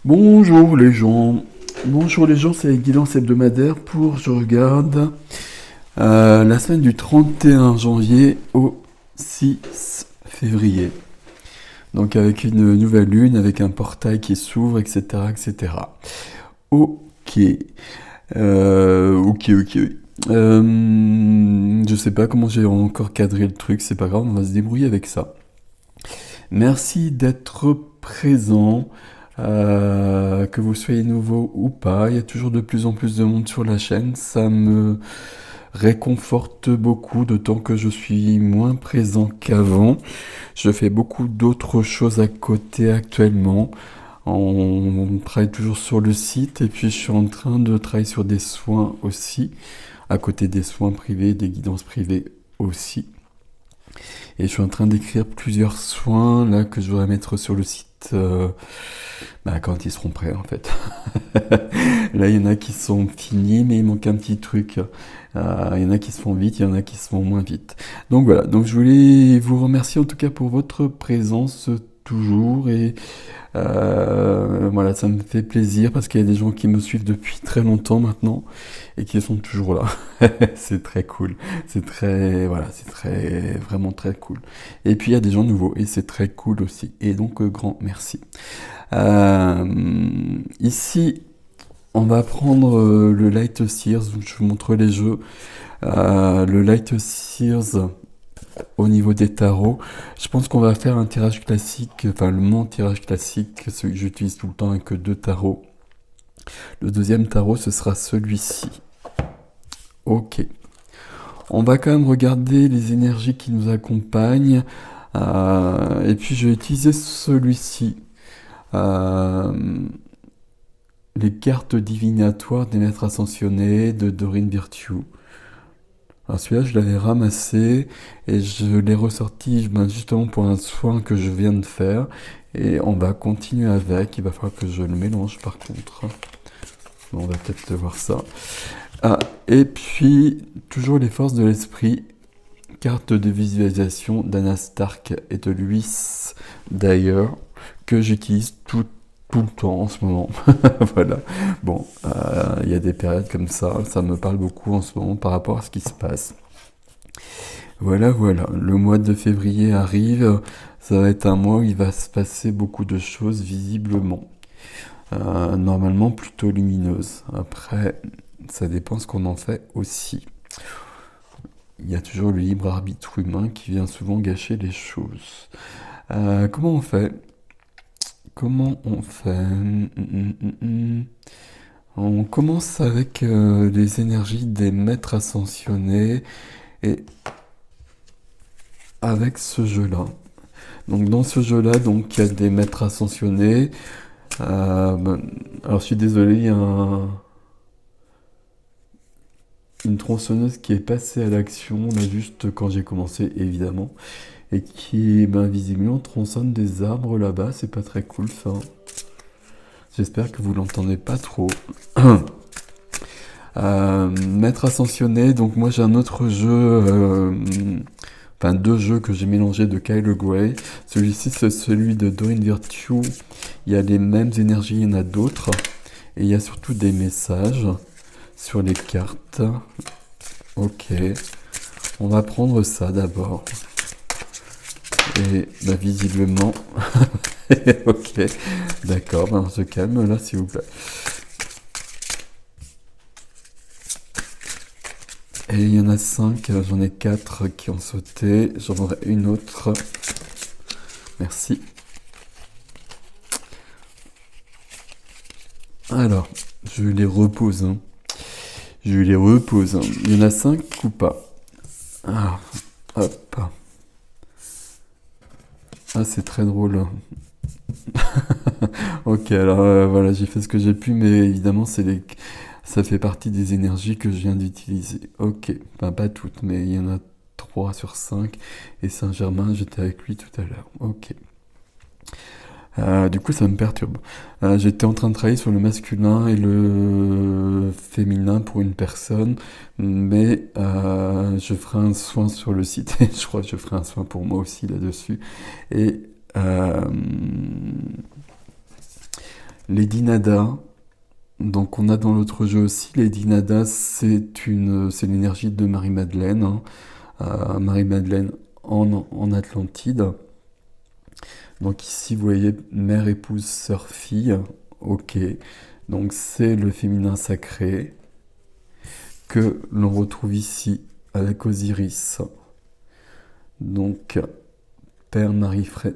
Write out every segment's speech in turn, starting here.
Bonjour les gens. Bonjour les gens, c'est la guidance hebdomadaire pour, je regarde, la semaine du 31 janvier au 6 février. Donc avec une nouvelle lune, avec un portail qui s'ouvre, etc. etc. Ok. Ok. Je sais pas comment j'ai encore cadré le truc, c'est pas grave, on va se débrouiller avec ça. Merci d'être présent, que vous soyez nouveau ou pas. Il y a toujours de plus en plus de monde sur la chaîne. Ça me réconforte beaucoup, d'autant que je suis moins présent qu'avant. Je fais beaucoup d'autres choses à côté actuellement. On travaille toujours sur le site et puis je suis en train de travailler sur des soins aussi, à côté des soins privés, des guidances privées aussi. Et je suis en train d'écrire plusieurs soins là que je voudrais mettre sur le site quand ils seront prêts en fait. Là il y en a qui sont finis mais il manque un petit truc. Il y en a qui se font vite, il y en a qui se font moins vite. Donc voilà, donc je voulais vous remercier en tout cas pour votre présence toujours et voilà, ça me fait plaisir parce qu'il y a des gens qui me suivent depuis très longtemps maintenant et qui sont toujours là. C'est très cool. C'est très, vraiment très cool. Et puis il y a des gens nouveaux et c'est très cool aussi. Et donc, grand merci. Ici, on va prendre le Light Sears. Je vous montre les jeux. Le Light Sears au niveau des tarots. Je pense qu'on va faire un tirage classique, enfin mon tirage classique, celui que j'utilise tout le temps avec deux tarots. Le deuxième tarot, ce sera celui-ci. Ok. On va quand même regarder les énergies qui nous accompagnent. Et puis je vais utiliser celui-ci. Les cartes divinatoires des maîtres ascensionnés de Dorine Virtue. Alors celui-là, je l'avais ramassé et je l'ai ressorti justement pour un soin que je viens de faire. Et on va continuer avec. Il va falloir que je le mélange par contre. On va peut-être voir ça. Et puis, toujours les forces de l'esprit. Carte de visualisation d'Anna Stark et de Luis d'ailleurs, que j'utilise tout le temps en ce moment. Voilà. Bon, il y a des périodes comme ça me parle beaucoup en ce moment par rapport à ce qui se passe. Voilà. Le mois de février arrive. Ça va être un mois où il va se passer beaucoup de choses visiblement. Normalement plutôt lumineuses. Après, ça dépend ce qu'on en fait aussi. Il y a toujours le libre arbitre humain qui vient souvent gâcher les choses. Comment on fait? On commence avec les énergies des maîtres ascensionnés et avec ce jeu-là. Donc dans ce jeu-là, donc il y a des maîtres ascensionnés. Alors je suis désolé, il y a une tronçonneuse qui est passée à l'action là juste quand j'ai commencé évidemment et qui visiblement tronçonne des arbres là-bas, c'est pas très cool ça. J'espère que vous l'entendez pas trop. Maître ascensionné, donc moi j'ai un autre jeu, enfin deux jeux que j'ai mélangés de Kyle Gray. Celui-ci c'est celui de Dorine Virtue. Il y a les mêmes énergies, il y en a d'autres. Et il y a surtout des messages sur les cartes. Ok. On va prendre ça d'abord. Et visiblement... ok. D'accord, on se calme là s'il vous plaît. Et il y en a 5, j'en ai 4 qui ont sauté. J'en aurai une autre. Merci. Alors, je les repose. Il y en a 5 ou pas? Hop. C'est très drôle. Ok, alors voilà, j'ai fait ce que j'ai pu, mais évidemment, ça fait partie des énergies que je viens d'utiliser. Ok, pas toutes, mais il y en a 3 sur 5. Et Saint-Germain, j'étais avec lui tout à l'heure. Ok. Du coup, ça me perturbe. J'étais en train de travailler sur le masculin et le féminin pour une personne, mais je ferai un soin sur le site et je crois que je ferai un soin pour moi aussi là-dessus. Et Lady Nada, donc on a dans l'autre jeu aussi, Lady Nada, c'est l'énergie de Marie-Madeleine, hein. Marie-Madeleine en Atlantide. Donc ici, vous voyez, mère, épouse, sœur, fille. Ok. Donc c'est le féminin sacré que l'on retrouve ici avec Osiris. Donc, Père, Marie, frère,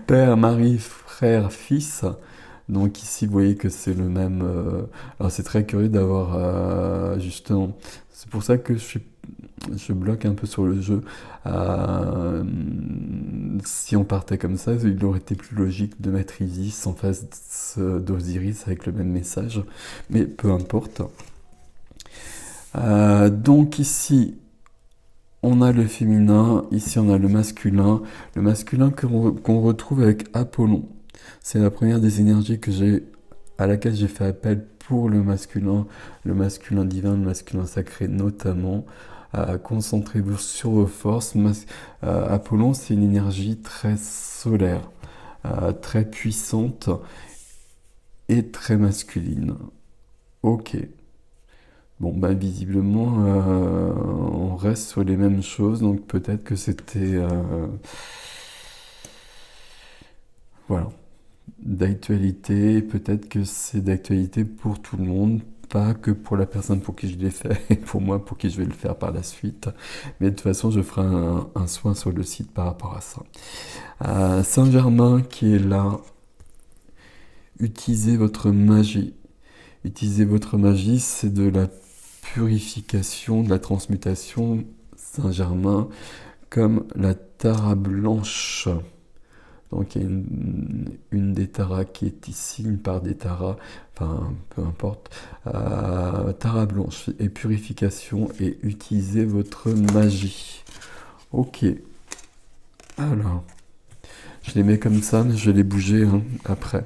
Père, Marie, frère, fils. Donc ici, vous voyez que c'est le même. Alors c'est très curieux d'avoir justement. C'est pour ça que je bloque un peu sur le jeu. Euh, Si on partait comme ça, il aurait été plus logique de mettre Isis en face d'Osiris avec le même message. Mais peu importe. Donc ici, on a le féminin, ici on a le masculin. Le masculin qu'on retrouve avec Apollon. C'est la première des énergies à laquelle j'ai fait appel pour le masculin divin, le masculin sacré notamment. Concentrez-vous sur vos forces. Apollon, c'est une énergie très solaire, très puissante et très masculine. Ok. Bon, bah visiblement, on reste sur les mêmes choses, donc peut-être que c'était, voilà, d'actualité, peut-être que c'est d'actualité pour tout le monde, pas que pour la personne pour qui je l'ai fait, et pour moi pour qui je vais le faire par la suite. Mais de toute façon, je ferai un soin sur le site par rapport à ça. Saint-Germain qui est là, utilisez votre magie. Utilisez votre magie, c'est de la purification, de la transmutation. Saint-Germain, comme la Tara blanche. Donc il y a une des taras qui est ici, une part des taras, enfin peu importe. Tara blanche et purification et utilisez votre magie. Ok. Alors, je les mets comme ça, mais je vais les bouger hein, après.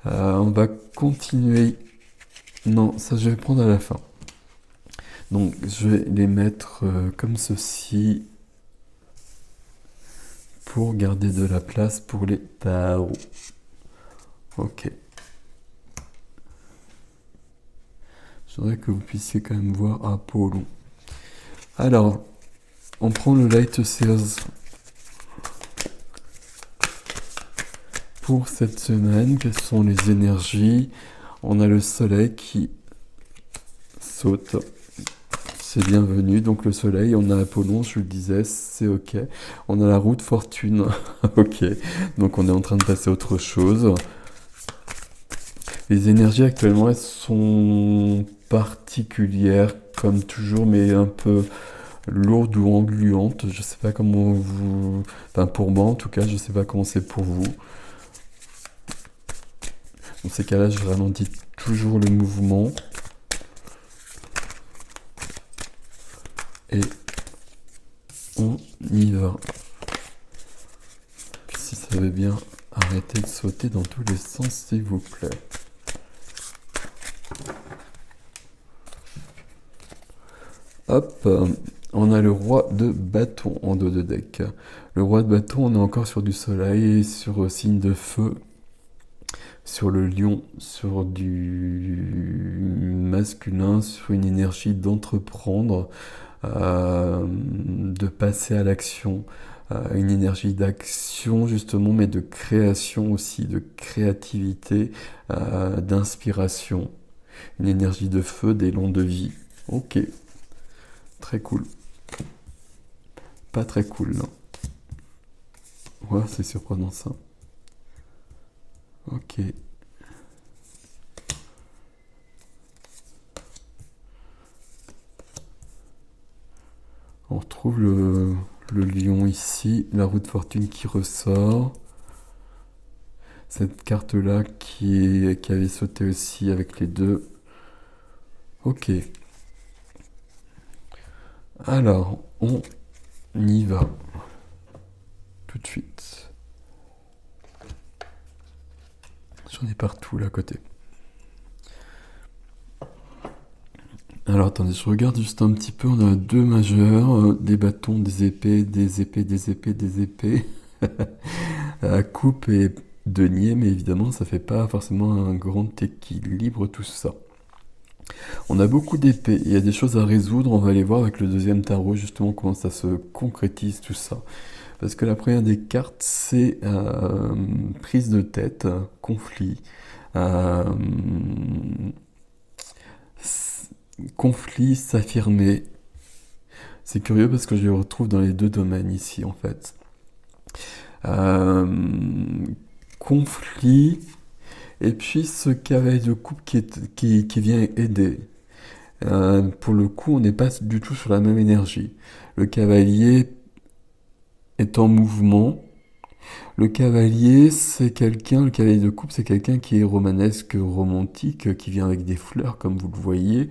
On va continuer. Non, ça je vais prendre à la fin. Donc je vais les mettre comme ceci pour garder de la place pour les tarots. Ok. Je voudrais que vous puissiez quand même voir Apollon. Alors, on prend le Light Seers pour cette semaine. Quelles sont les énergies? On a le soleil qui saute. C'est bienvenu. Donc le soleil, on a Apollon, je le disais, c'est ok. On a la roue de fortune. Ok. Donc on est en train de passer à autre chose. Les énergies actuellement, elles sont particulières, comme toujours, mais un peu lourdes ou engluantes. Je sais pas comment vous... Enfin, pour moi, en tout cas, je sais pas comment c'est pour vous. Dans ces cas-là, je ralentis toujours le mouvement. Et on y va. Si ça veut bien arrêter de sauter dans tous les sens, s'il vous plaît. Hop, on a le roi de bâton en dos de deck. Le roi de bâton, on est encore sur du soleil, sur signe de feu, sur le lion, sur du masculin, sur une énergie d'entreprendre, de passer à l'action, une énergie d'action justement, mais de création aussi, de créativité, d'inspiration, une énergie de feu, d'élan de vie. Ok. Très cool. Pas très cool, non. Ouais, c'est surprenant ça. Ok. On retrouve le lion ici, la roue de fortune qui ressort. Cette carte-là qui avait sauté aussi avec les deux. Ok. Alors, on y va. Tout de suite. J'en ai partout là à côté. Alors attendez, je regarde juste un petit peu. On a deux majeurs, des bâtons, des épées, des épées, des épées, des épées. Coupe et denier, mais évidemment, ça fait pas forcément un grand équilibre tout ça. On a beaucoup d'épées, il y a des choses à résoudre, on va aller voir avec le deuxième tarot justement comment ça se concrétise tout ça. Parce que la première des cartes, c'est prise de tête, conflit. euh, Conflit, s'affirmer. C'est curieux parce que je les retrouve dans les deux domaines ici en fait. Euh, Conflit, et puis ce cavalier de coupe qui vient aider. Pour le coup, on n'est pas du tout sur la même énergie. Le cavalier est en mouvement. Le cavalier de coupe, c'est quelqu'un qui est romanesque, romantique, qui vient avec des fleurs, comme vous le voyez,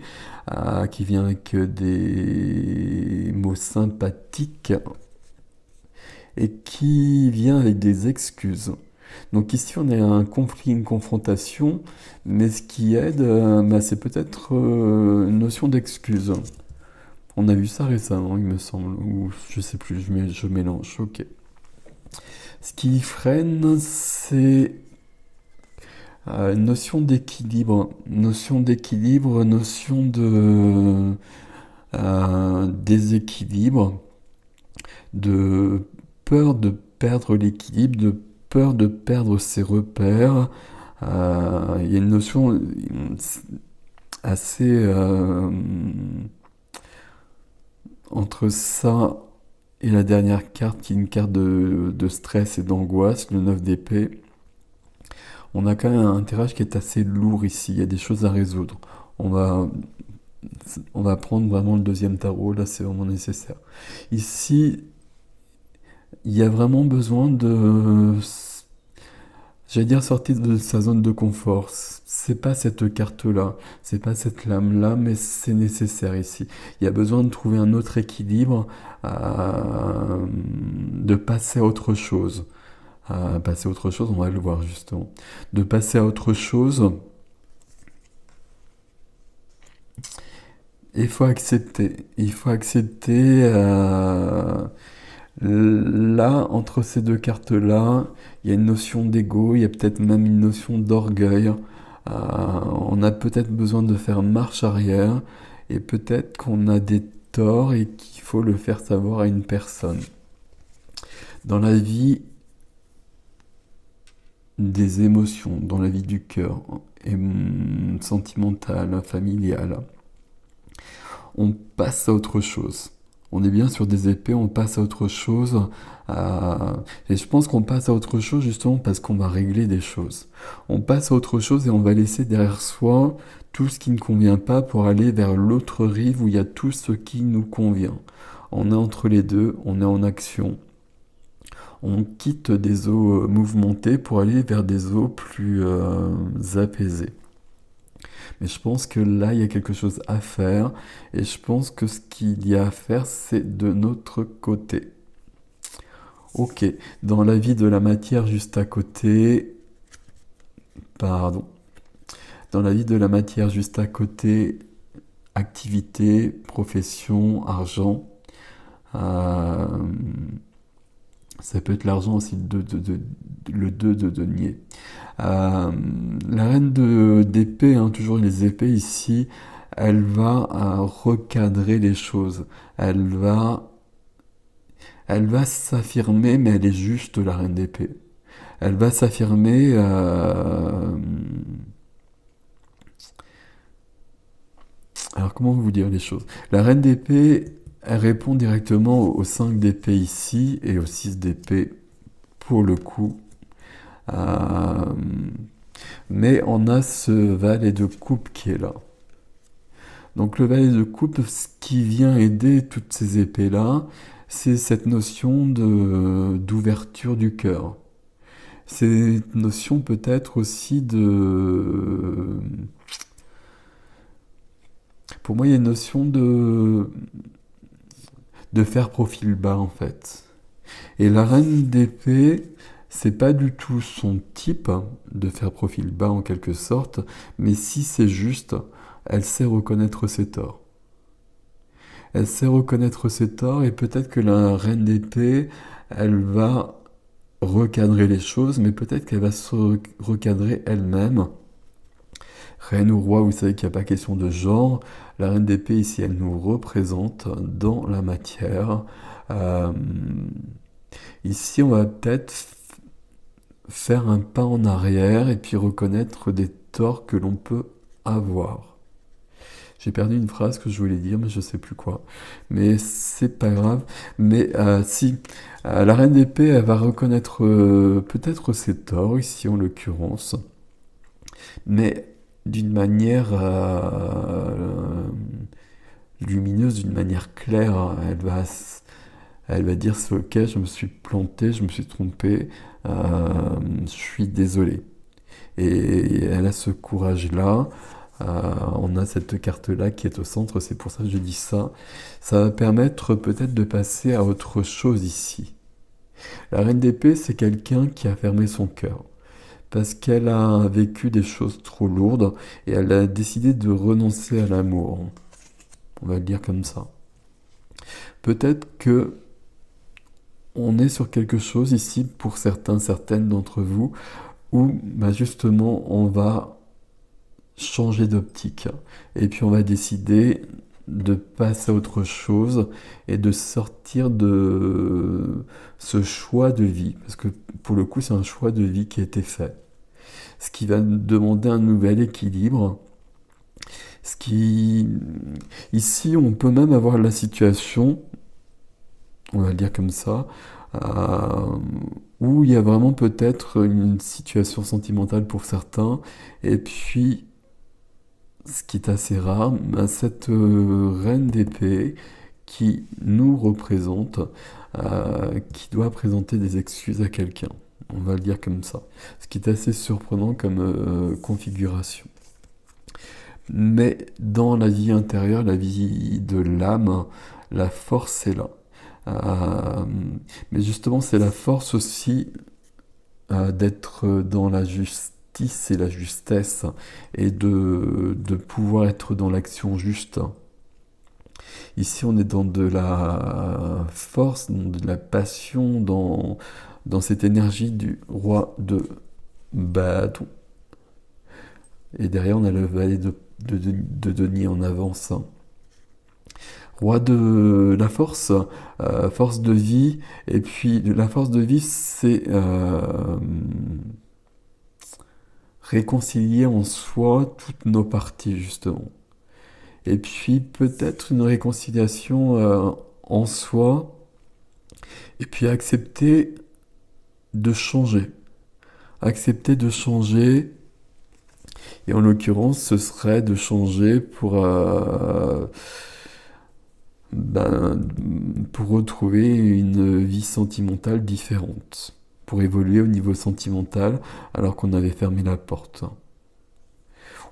qui vient avec des mots sympathiques et qui vient avec des excuses. Donc ici, on a un conflit, une confrontation, mais ce qui aide, c'est peut-être une notion d'excuse. On a vu ça récemment, il me semble, ou je sais plus, je mélange, ok. Ce qui freine, c'est une notion d'équilibre, notion de déséquilibre, de peur de perdre l'équilibre, de peur de perdre ses repères. Il y a une notion assez entre ça et la dernière carte, qui est une carte de stress et d'angoisse, le 9 d'épée. On a quand même un tirage qui est assez lourd ici, il y a des choses à résoudre. On va, on va prendre vraiment le deuxième tarot, là c'est vraiment nécessaire. Ici, il y a vraiment besoin de, j'allais dire, sortir de sa zone de confort. C'est pas cette carte-là, c'est pas cette lame-là, mais c'est nécessaire ici. Il y a besoin de trouver un autre équilibre, de passer à autre chose. Passer à autre chose, on va le voir justement. De passer à autre chose, il faut accepter là, entre ces deux cartes-là, il y a une notion d'ego, il y a peut-être même une notion d'orgueil. On a peut-être besoin de faire marche arrière et peut-être qu'on a des torts et qu'il faut le faire savoir à une personne. Dans la vie des émotions, dans la vie du cœur, sentimentale, familiale, on passe à autre chose. On est bien sur des épées, on passe à autre chose. Et je pense qu'on passe à autre chose justement parce qu'on va régler des choses. On passe à autre chose et on va laisser derrière soi tout ce qui ne convient pas pour aller vers l'autre rive où il y a tout ce qui nous convient. On est entre les deux, on est en action. On quitte des eaux mouvementées pour aller vers des eaux plus apaisées. Mais je pense que là, il y a quelque chose à faire. Et je pense que ce qu'il y a à faire, c'est de notre côté. Ok, dans la vie de la matière juste à côté... Pardon. Dans la vie de la matière juste à côté, activité, profession, argent. Euh, Ça peut être l'argent aussi, le 2 de denier. La reine d'épée, hein, toujours les épées ici, elle va recadrer les choses. Elle va s'affirmer, mais elle est juste la reine d'épée. Elle va s'affirmer. Alors comment vous dire les choses? La reine d'épée, elle répond directement au 5 d'épée ici et au 6 d'épée pour le coup. Euh, mais on a ce valet de coupe qui est là. Donc le valet de coupe, ce qui vient aider toutes ces épées-là, c'est cette notion d'ouverture du cœur. C'est cette notion peut-être aussi de... Pour moi, il y a une notion de faire profil bas en fait. Et la reine d'épée, c'est pas du tout son type de faire profil bas en quelque sorte, mais si c'est juste, elle sait reconnaître ses torts. Elle sait reconnaître ses torts et peut-être que la reine d'épée, elle va recadrer les choses, mais peut-être qu'elle va se recadrer elle-même. Reine ou roi, vous savez qu'il n'y a pas question de genre. La reine d'épée ici, elle nous représente dans la matière. Euh, Ici, on va peut-être faire un pas en arrière et puis reconnaître des torts que l'on peut avoir. J'ai perdu une phrase que je voulais dire, mais je sais plus quoi. Mais c'est pas grave. Mais si, la reine d'épée, elle va reconnaître peut-être ses torts, ici en l'occurrence, mais d'une manière lumineuse, d'une manière claire. Elle va dire c'est ok, je me suis planté, je me suis trompé, je suis désolé. Et elle a ce courage-là. On a cette carte-là qui est au centre, c'est pour ça que je dis ça. Ça va permettre peut-être de passer à autre chose ici. La reine d'épée, c'est quelqu'un qui a fermé son cœur. Parce qu'elle a vécu des choses trop lourdes et elle a décidé de renoncer à l'amour. On va le dire comme ça. Peut-être que on est sur quelque chose ici, pour certains, certaines d'entre vous, où bah, justement on va changer d'optique. Et puis on va décider de passer à autre chose et de sortir de ce choix de vie. Parce que pour le coup, c'est un choix de vie qui a été fait. Ce qui va demander un nouvel équilibre. Ce qui... Ici, on peut même avoir la situation, on va le dire comme ça, euh, où il y a vraiment peut-être une situation sentimentale pour certains, et puis ce qui est assez rare, bah, cette reine d'épée qui nous représente, qui doit présenter des excuses à quelqu'un. On va le dire comme ça. Ce qui est assez surprenant comme configuration. Mais dans la vie intérieure, la vie de l'âme, la force est là. Euh, mais justement, c'est la force aussi d'être dans la justice et la justesse et de pouvoir être dans l'action juste. Ici, on est dans de la force, dans de la passion, dans cette énergie du roi de bâton. Et derrière, on a le valet de denier en avance. Roi de la force, force de vie. Et puis, la force de vie, c'est réconcilier en soi toutes nos parties, justement. Et puis, peut-être une réconciliation en soi. Et puis, accepter de changer. Accepter de changer. Et en l'occurrence, ce serait de changer ben, pour retrouver une vie sentimentale différente, pour évoluer au niveau sentimental alors qu'on avait fermé la porte.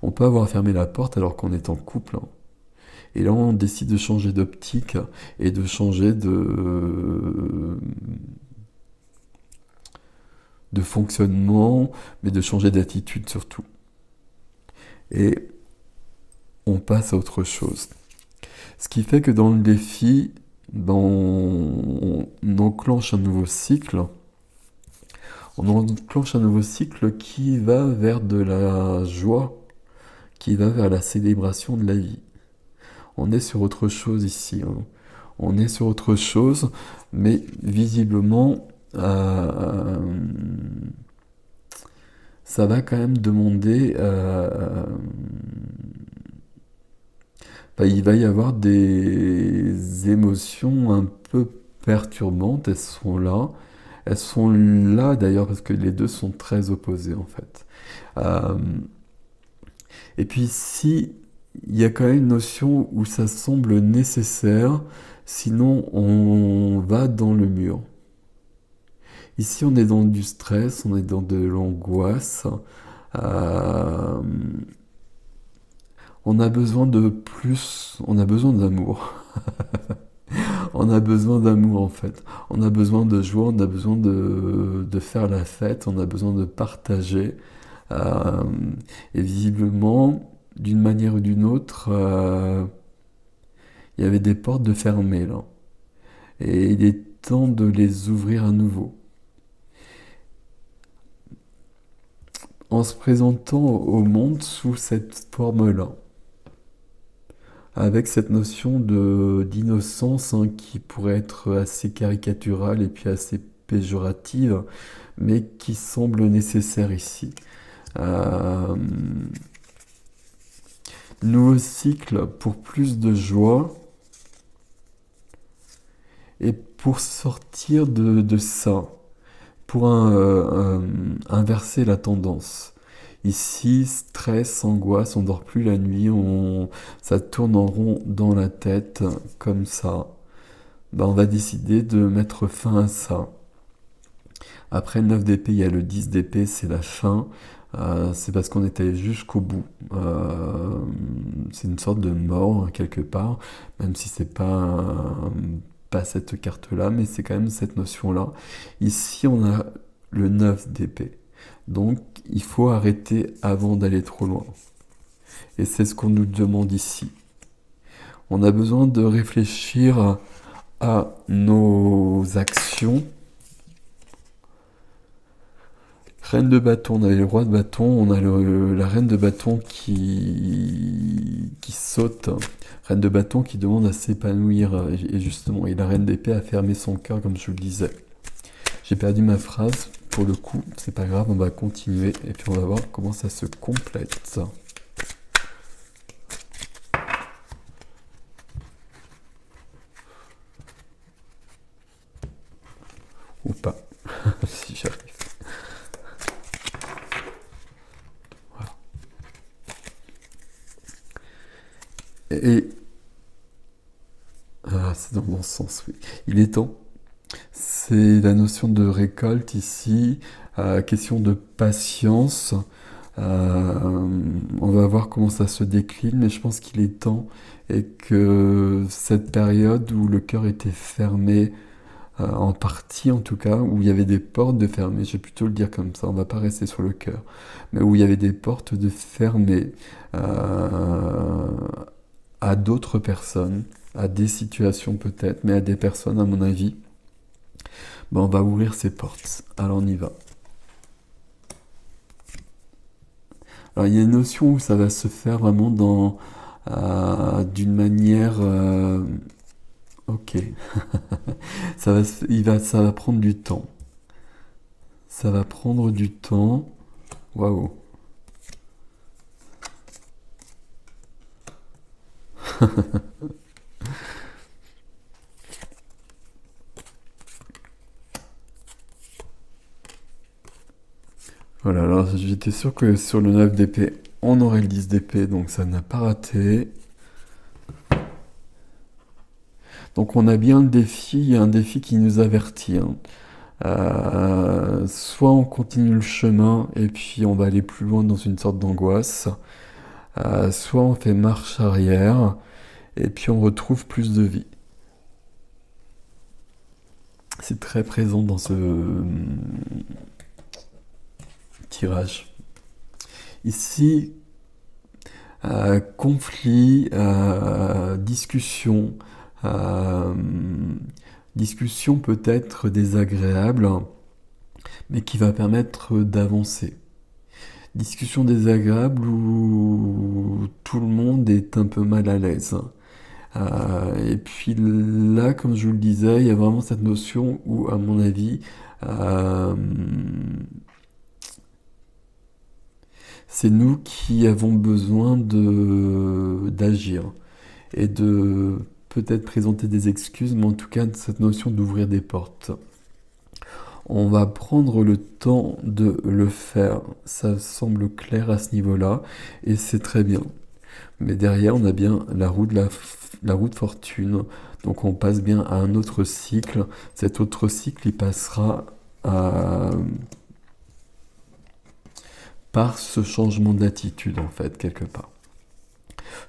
On peut avoir fermé la porte alors qu'on est en couple. Et là, on décide de changer d'optique et de changer de fonctionnement, mais de changer d'attitude surtout. Et on passe à autre chose. Ce qui fait que dans le défi, ben, on enclenche un nouveau cycle. On enclenche un nouveau cycle qui va vers de la joie, qui va vers la célébration de la vie. On est sur autre chose ici. Hein. On est sur autre chose, mais visiblement, ça va quand même demander... il va y avoir des émotions un peu perturbantes, elles sont là. Elles sont là d'ailleurs parce que les deux sont très opposés en fait. Euh, et puis si il y a quand même une notion où ça semble nécessaire, sinon on va dans le mur. Ici on est dans du stress, on est dans de l'angoisse. Euh, on a besoin de plus, on a besoin d'amour. On a besoin d'amour en fait. On a besoin de joie, on a besoin de faire la fête, on a besoin de partager. Euh, et visiblement, d'une manière ou d'une autre, il y avait des portes de fermées là. Et il est temps de les ouvrir à nouveau. en se présentant au monde sous cette forme-là, avec cette notion d'innocence hein, qui pourrait être assez caricaturale et puis assez péjorative, mais qui semble nécessaire ici. Euh, Nouveau cycle pour plus de joie et pour sortir de ça, pour inverser la tendance. Ici, stress, angoisse, on dort plus la nuit, ça tourne en rond dans la tête, comme ça. Ben, on va décider de mettre fin à ça. Après le 9 d'épée, il y a le 10 d'épée, c'est la fin. C'est parce qu'on est allé jusqu'au bout. C'est une sorte de mort, hein, quelque part, même si c'est pas cette carte-là, mais c'est quand même cette notion-là. Ici, on a le 9 d'épée. Donc, il faut arrêter avant d'aller trop loin. Et c'est ce qu'on nous demande ici. On a besoin de réfléchir à nos actions. Reine de bâton, on a le roi de bâton, on a la reine de bâton qui saute. Reine de bâton qui demande à s'épanouir, et justement, et la reine d'épée a fermé son cœur, comme je le disais. J'ai perdu ma phrase, pour le coup, c'est pas grave, on va continuer, et puis on va voir comment ça se complète. Ou pas, si j'arrive. Voilà. Et c'est dans le bon sens, oui. Il est temps. C'est la notion de récolte ici, question de patience. On va voir comment ça se décline, mais je pense qu'il est temps et que cette période où le cœur était fermé, en partie en tout cas, où il y avait des portes de fermées, je vais plutôt le dire comme ça, on va pas rester sur le cœur, mais où il y avait des portes de fermées à d'autres personnes, à des situations peut-être, mais à des personnes à mon avis, ben, on va ouvrir ces portes. Alors on y va. Alors il y a une notion où ça va se faire vraiment d'une manière... ok. Ça va prendre du temps. Ça va prendre du temps. Waouh. Voilà, alors j'étais sûr que sur le 9 d'épée, on aurait le 10 d'épée, donc ça n'a pas raté. Donc on a bien le défi, il y a un défi qui nous avertit, hein. Soit on continue le chemin et puis on va aller plus loin dans une sorte d'angoisse, soit on fait marche arrière et puis on retrouve plus de vie. C'est très présent dans ce tirage. Ici, conflit, discussion, euh, discussion peut-être désagréable, mais qui va permettre d'avancer. Discussion désagréable où tout le monde est un peu mal à l'aise. Et puis là, comme je vous le disais, il y a vraiment cette notion où, à mon avis, euh, c'est nous qui avons besoin d'agir et de peut-être présenter des excuses, mais en tout cas, cette notion d'ouvrir des portes. On va prendre le temps de le faire, ça semble clair à ce niveau-là, et c'est très bien. Mais derrière, on a bien la roue de fortune, donc on passe bien à un autre cycle. Cet autre cycle, il passera par ce changement d'attitude, en fait, quelque part.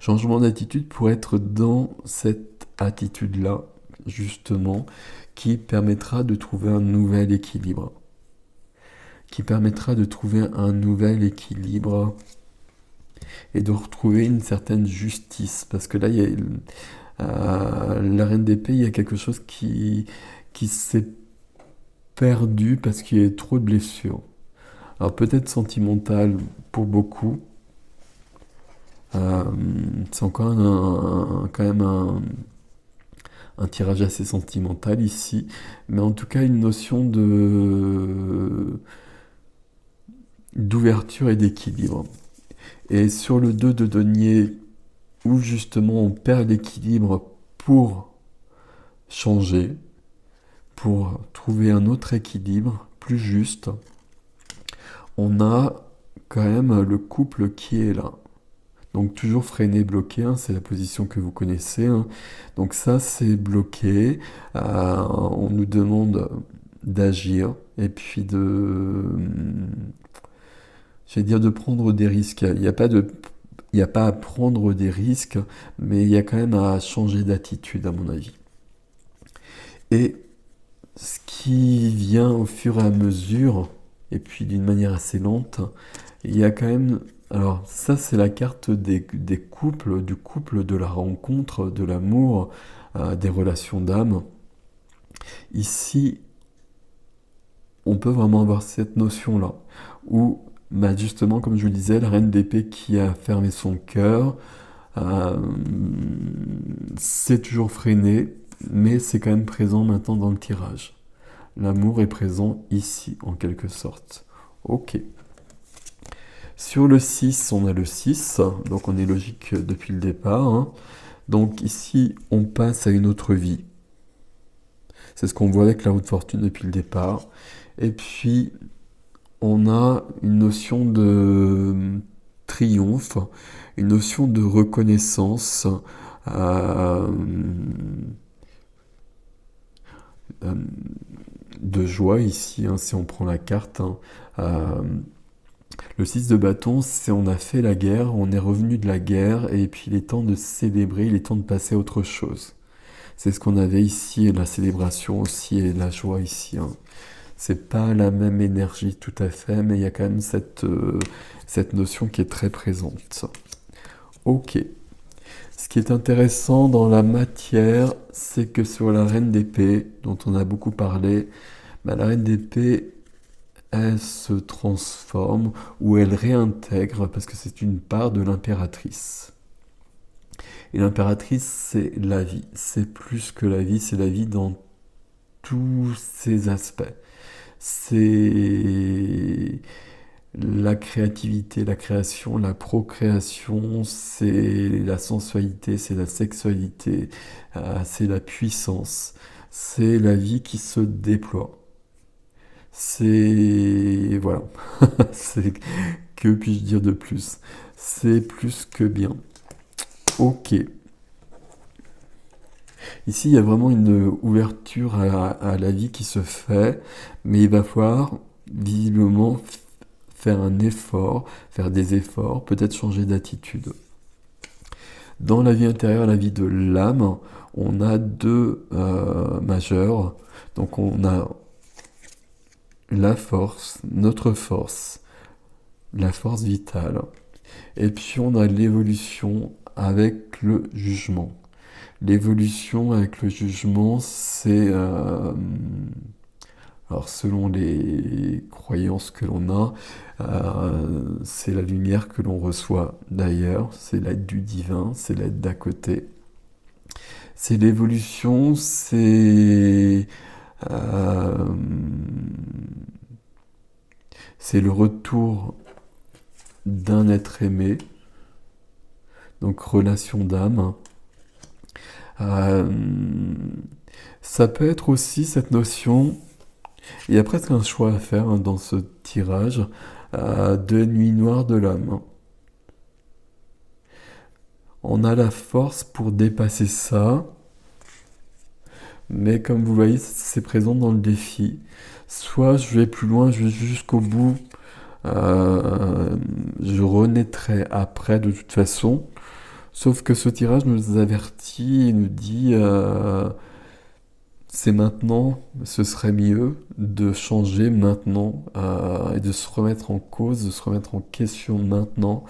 Changement d'attitude pour être dans cette attitude-là, justement, qui permettra de trouver un nouvel équilibre. Qui permettra de trouver un nouvel équilibre et de retrouver une certaine justice. Parce que là, il y a la reine d'épée, il y a quelque chose qui s'est perdu parce qu'il y a trop de blessures. Alors peut-être sentimental pour beaucoup. C'est encore quand même un tirage assez sentimental ici, mais en tout cas une notion d'ouverture et d'équilibre. Et sur le 2 de denier, où justement on perd l'équilibre pour changer, pour trouver un autre équilibre plus juste, on a quand même le couple qui est là. Donc toujours freiné, bloqué, hein, c'est la position que vous connaissez, hein. Donc ça c'est bloqué. On nous demande d'agir et puis je vais dire de prendre des risques. Il n'y a pas à prendre des risques, mais il y a quand même à changer d'attitude à mon avis. Et ce qui vient au fur et à mesure, et puis d'une manière assez lente, il y a quand même... Alors ça c'est la carte des couples, du couple, de la rencontre, de l'amour, des relations d'âme. Ici, on peut vraiment avoir cette notion-là, où bah justement, comme je vous le disais, la reine d'épée qui a fermé son cœur, euh, c'est toujours freiné, mais c'est quand même présent maintenant dans le tirage. L'amour est présent ici, en quelque sorte. Ok. Sur le 6, on a le 6, donc on est logique depuis le départ, hein. Donc ici, on passe à une autre vie. C'est ce qu'on voit avec la roue de fortune depuis le départ. Et puis, on a une notion de triomphe, une notion de reconnaissance, euh, euh, de joie ici, hein, si on prend la carte, hein. Euh, Le 6 de bâton, c'est on a fait la guerre, on est revenu de la guerre, et puis il est temps de célébrer, il est temps de passer à autre chose. C'est ce qu'on avait ici, et la célébration aussi, et la joie ici, hein. C'est pas la même énergie tout à fait, mais il y a quand même cette notion qui est très présente. Ok. Ce qui est intéressant dans la matière, c'est que sur la reine d'épée, dont on a beaucoup parlé, bah, la reine d'épée, elle se transforme ou elle réintègre parce que c'est une part de l'impératrice. Et l'impératrice, c'est la vie. C'est plus que la vie, c'est la vie dans tous ses aspects. C'est la créativité, la création, la procréation, c'est la sensualité, c'est la sexualité, c'est la puissance, c'est la vie qui se déploie. C'est... Voilà. C'est... Que puis-je dire de plus? C'est plus que bien. Ok. Ici, il y a vraiment une ouverture à la vie qui se fait, mais il va falloir visiblement faire un effort, faire des efforts, peut-être changer d'attitude. Dans la vie intérieure, la vie de l'âme, on a deux majeurs. Donc on a la force, notre force, la force vitale. Et puis on a l'évolution avec le jugement. L'évolution avec le jugement, c'est... alors selon les croyances que l'on a, c'est la lumière que l'on reçoit d'ailleurs, c'est l'aide du divin, c'est l'aide d'à côté. C'est l'évolution, euh, c'est le retour d'un être aimé, donc relation d'âme. Euh, Ça peut être aussi cette notion, il y a presque un choix à faire, hein, dans ce tirage, de nuit noire de l'âme. On a la force pour dépasser ça, mais comme vous voyez, c'est présent dans le défi. Soit je vais plus loin, je vais jusqu'au bout, je renaîtrai après de toute façon. Sauf que ce tirage nous avertit et nous dit c'est maintenant, ce serait mieux de changer maintenant, et de se remettre en cause, de se remettre en question maintenant,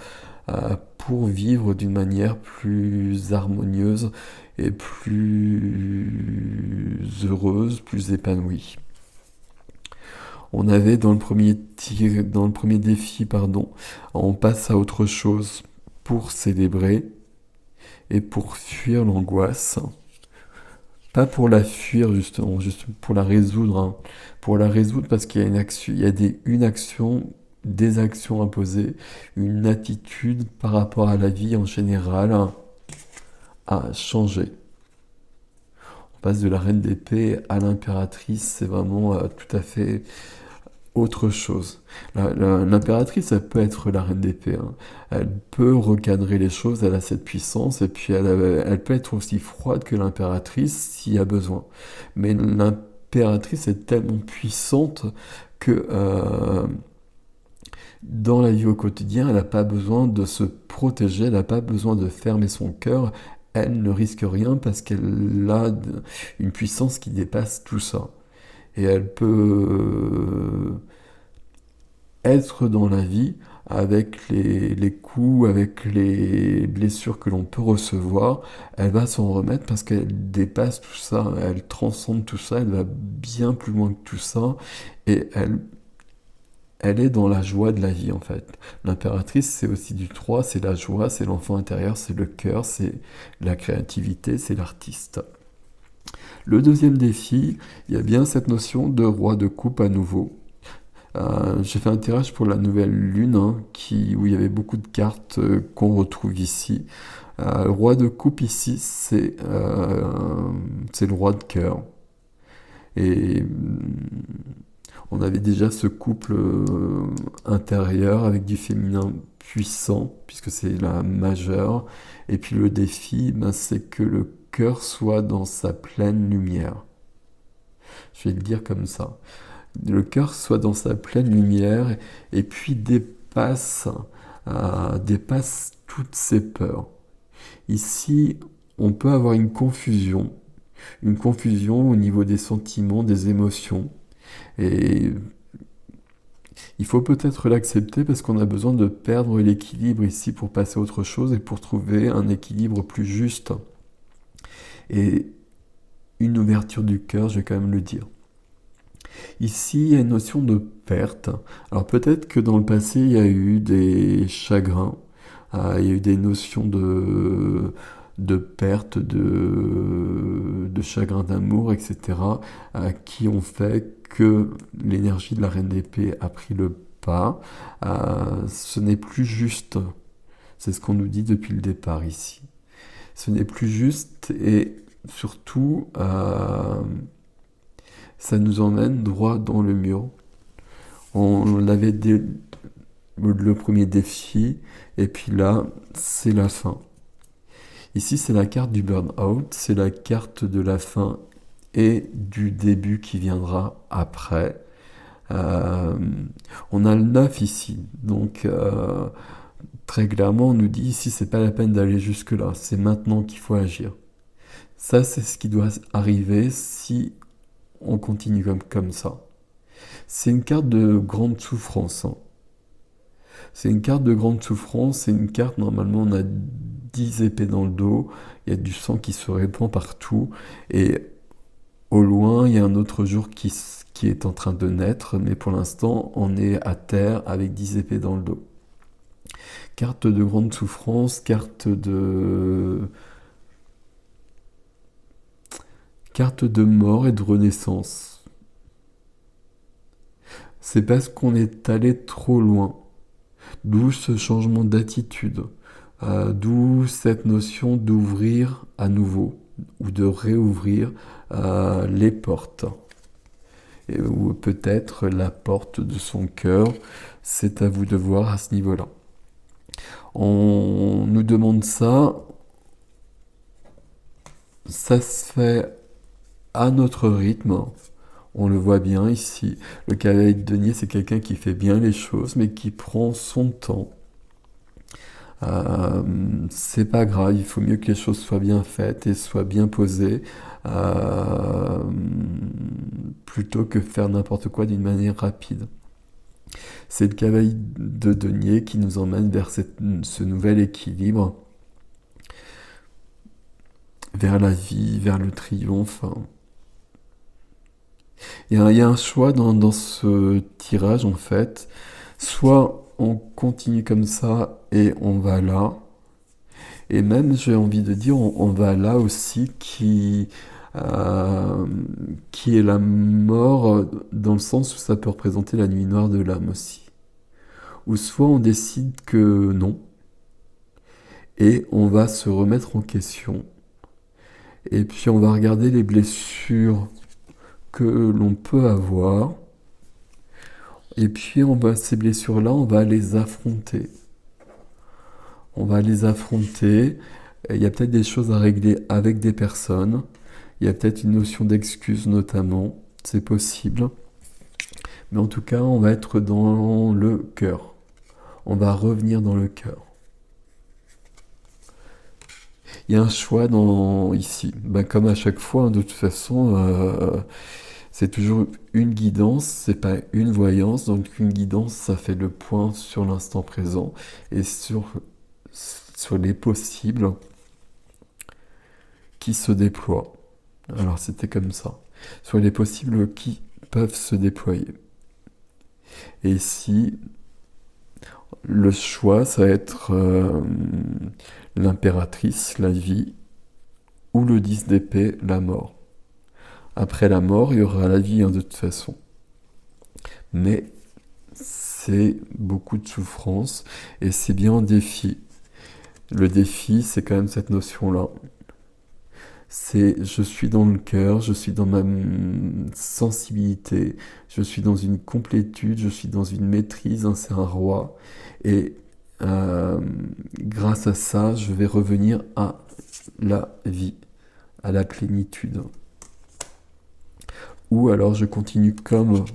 pour vivre d'une manière plus harmonieuse et plus heureuse, plus épanouie. On avait dans le premier défi, pardon, on passe à autre chose pour célébrer et pour fuir l'angoisse. Pas pour la fuir justement, juste pour la résoudre, hein. Pour la résoudre parce qu'il y a une action, il y a une action, des actions imposées, une attitude par rapport à la vie en général à changer. On passe de la reine d'épée à l'impératrice, c'est vraiment tout à fait autre chose. L'impératrice, elle peut être la reine d'épée, hein. Elle peut recadrer les choses, elle a cette puissance, et puis elle peut être aussi froide que l'impératrice s'il y a besoin. Mais l'impératrice est tellement puissante que dans la vie au quotidien, elle n'a pas besoin de se protéger, elle n'a pas besoin de fermer son cœur, elle ne risque rien parce qu'elle a une puissance qui dépasse tout ça. Et elle peut être dans la vie avec les coups, avec les blessures que l'on peut recevoir, elle va s'en remettre parce qu'elle dépasse tout ça, elle transcende tout ça, elle va bien plus loin que tout ça, et elle est dans la joie de la vie en fait. L'impératrice, c'est aussi du 3, c'est la joie, c'est l'enfant intérieur, c'est le cœur, c'est la créativité, c'est l'artiste. Le deuxième défi, il y a bien cette notion de roi de coupe à nouveau. J'ai fait un tirage pour la nouvelle lune, hein, où il y avait beaucoup de cartes qu'on retrouve ici. Le roi de coupe ici, c'est le roi de cœur. Et on avait déjà ce couple intérieur avec du féminin puissant, puisque c'est la majeure. Et puis le défi, ben, c'est que le cœur soit dans sa pleine lumière. Je vais le dire comme ça. Le cœur soit dans sa pleine lumière et puis dépasse toutes ses peurs. Ici, on peut avoir une confusion au niveau des sentiments, des émotions. Et il faut peut-être l'accepter parce qu'on a besoin de perdre l'équilibre ici pour passer à autre chose et pour trouver un équilibre plus juste. Et une ouverture du cœur, je vais quand même le dire. Ici, il y a une notion de perte. Alors peut-être que dans le passé, il y a eu des chagrins, il y a eu des notions de perte, de chagrin d'amour, etc., qui ont fait que l'énergie de la reine d'épée a pris le pas. Ce n'est plus juste. C'est ce qu'on nous dit depuis le départ ici. Ce n'est plus juste et surtout, ça nous emmène droit dans le mur. On avait le premier défi, et puis là, c'est la fin. Ici, c'est la carte du burn-out, c'est la carte de la fin et du début qui viendra après. On a le 9 ici, donc très clairement, on nous dit ici, c'est pas la peine d'aller jusque-là, c'est maintenant qu'il faut agir. Ça, c'est ce qui doit arriver si on continue comme ça. C'est une carte de grande souffrance, hein. C'est une carte de grande souffrance, c'est une carte, normalement, on a 10 épées dans le dos, il y a du sang qui se répand partout, et au loin, il y a un autre jour qui est en train de naître, mais pour l'instant, on est à terre avec 10 épées dans le dos. Carte de grande souffrance, carte de mort et de renaissance. C'est parce qu'on est allé trop loin. D'où ce changement d'attitude. D'où cette notion d'ouvrir à nouveau ou de réouvrir les portes. Ou peut-être la porte de son cœur. C'est à vous de voir à ce niveau-là. On nous demande ça. Ça se fait à notre rythme. On le voit bien ici. Le cavalier de denier, c'est quelqu'un qui fait bien les choses, mais qui prend son temps. C'est pas grave, il faut mieux que les choses soient bien faites et soient bien posées, plutôt que faire n'importe quoi d'une manière rapide. C'est le cavalier de denier qui nous emmène vers ce nouvel équilibre, vers la vie, vers le triomphe. Il y a un choix dans ce tirage, en fait. Soit on continue comme ça et on va là. Et même, j'ai envie de dire, on va là aussi euh, qui est la mort dans le sens où ça peut représenter la nuit noire de l'âme aussi. Ou soit on décide que non, et on va se remettre en question. Et puis on va regarder les blessures que l'on peut avoir. Et puis ces blessures-là, on va les affronter. On va les affronter. Il y a peut-être des choses à régler avec des personnes. Il y a peut-être une notion d'excuse notamment. C'est possible. Mais en tout cas, on va être dans le cœur. On va revenir dans le cœur. Il y a un choix ici. Ben, comme à chaque fois, hein, de toute façon, c'est toujours une guidance, c'est pas une voyance. Donc une guidance, ça fait le point sur l'instant présent et sur les possibles qui se déploient. Alors c'était comme ça. Sur les possibles qui peuvent se déployer. Et ici, le choix, ça va être l'impératrice, la vie, ou le 10 d'épée, la mort. Après la mort, il y aura la vie, hein, de toute façon. Mais c'est beaucoup de souffrance et c'est bien un défi. Le défi, c'est quand même cette notion-là. C'est je suis dans le cœur, je suis dans ma sensibilité, je suis dans une complétude, je suis dans une maîtrise, hein, c'est un roi. Et grâce à ça, je vais revenir à la vie, à la plénitude. Ou alors je continue comme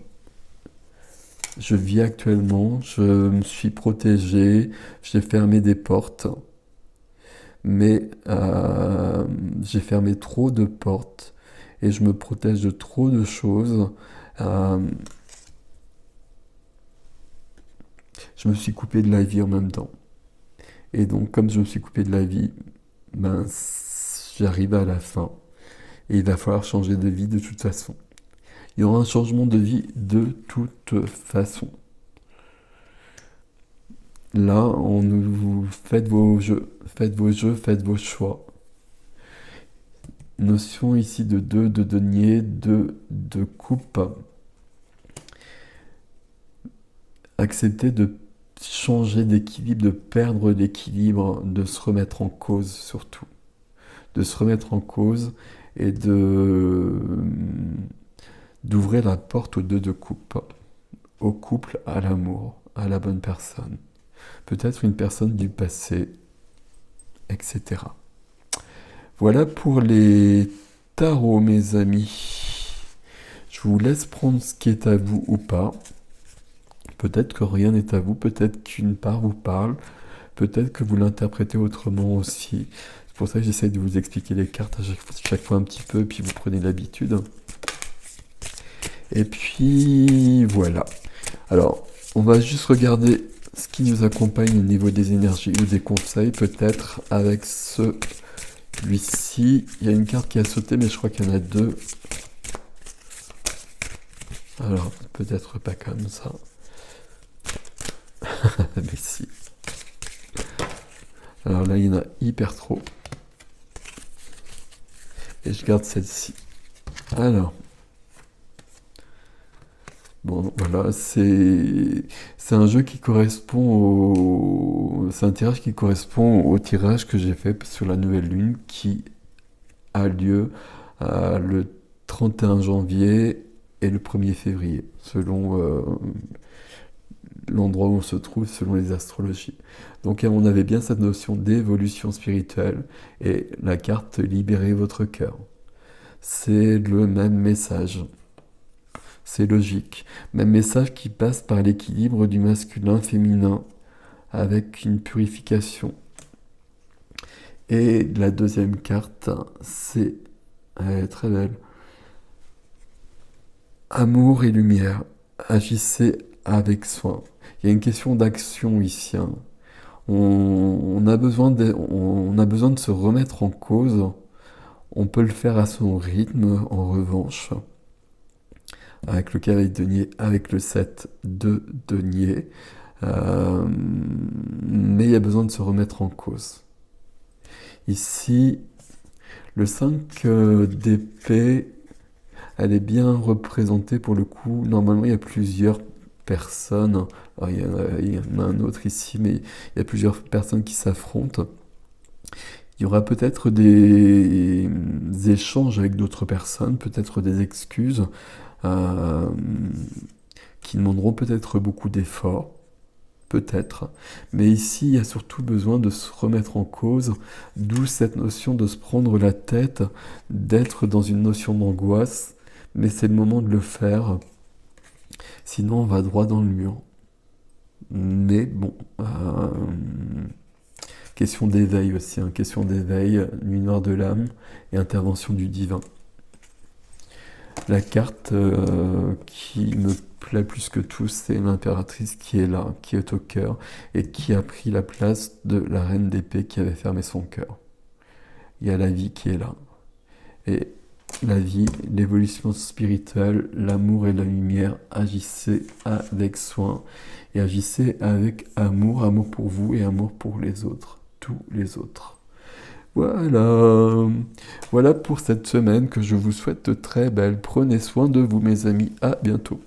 je vis actuellement, je me suis protégé, j'ai fermé des portes, mais j'ai fermé trop de portes et je me protège de trop de choses. Euh, je me suis coupé de la vie en même temps. Et donc, comme je me suis coupé de la vie, ben, j'arrive à la fin. Et il va falloir changer de vie de toute façon. Il y aura un changement de vie de toute façon. Là, faites vos jeux, faites vos jeux, faites vos choix. Notion ici de denier, de coupe. Accepter de changer d'équilibre, de perdre l'équilibre, de se remettre en cause surtout. De se remettre en cause et d'ouvrir la porte aux deux de coupe. Au couple, à l'amour, à la bonne personne. Peut-être une personne du passé, etc. Voilà pour les tarots, mes amis. Je vous laisse prendre ce qui est à vous ou pas. Peut-être que rien n'est à vous, peut-être qu'une part vous parle, peut-être que vous l'interprétez autrement aussi. C'est pour ça que j'essaie de vous expliquer les cartes à chaque fois un petit peu, puis vous prenez l'habitude. Et puis voilà. Alors, on va juste regarder ce qui nous accompagne au niveau des énergies ou des conseils, peut-être avec celui-ci. Il y a une carte qui a sauté, mais je crois qu'il y en a deux. Alors, peut-être pas comme ça. Mais si. Alors là, il y en a hyper trop. Et je garde celle-ci. Alors. Bon, voilà, c'est un jeu qui correspond c'est un tirage qui correspond au tirage que j'ai fait sur la nouvelle lune qui a lieu le 31 janvier et le 1er février, selon l'endroit où on se trouve, selon les astrologies. Donc on avait bien cette notion d'évolution spirituelle et la carte Libérez votre cœur. C'est le même message. C'est logique. Même message qui passe par l'équilibre du masculin-féminin avec une purification. Et la deuxième carte, elle est très belle. Amour et lumière. Agissez avec soin. Il y a une question d'action ici. Hein. On a besoin de se remettre en cause. On peut le faire à son rythme, en revanche. avec le carré de denier, avec le 7 de denier. Mais il y a besoin de se remettre en cause. Ici, le 5 d'épée, elle est bien représentée pour le coup. Normalement, il y a plusieurs personnes. Alors, il y en a un autre ici, mais il y a plusieurs personnes qui s'affrontent. Il y aura peut-être des échanges avec d'autres personnes, peut-être des excuses euh, qui demanderont peut-être beaucoup d'efforts. Peut-être. Mais ici, il y a surtout besoin de se remettre en cause, d'où cette notion de se prendre la tête, d'être dans une notion d'angoisse. Mais c'est le moment de le faire, sinon on va droit dans le mur. Mais bon, question d'éveil aussi, hein, question d'éveil, nuit noire de l'âme et intervention du divin. La carte qui me plaît plus que tout, c'est l'impératrice qui est là, qui est au cœur, et qui a pris la place de la reine d'épée qui avait fermé son cœur. Il y a la vie qui est là. Et la vie, l'évolution spirituelle, l'amour et la lumière, agissez avec soin, et agissez avec amour, amour pour vous et amour pour les autres, tous les autres. Voilà, voilà pour cette semaine que je vous souhaite très belle. Prenez soin de vous mes amis, à bientôt.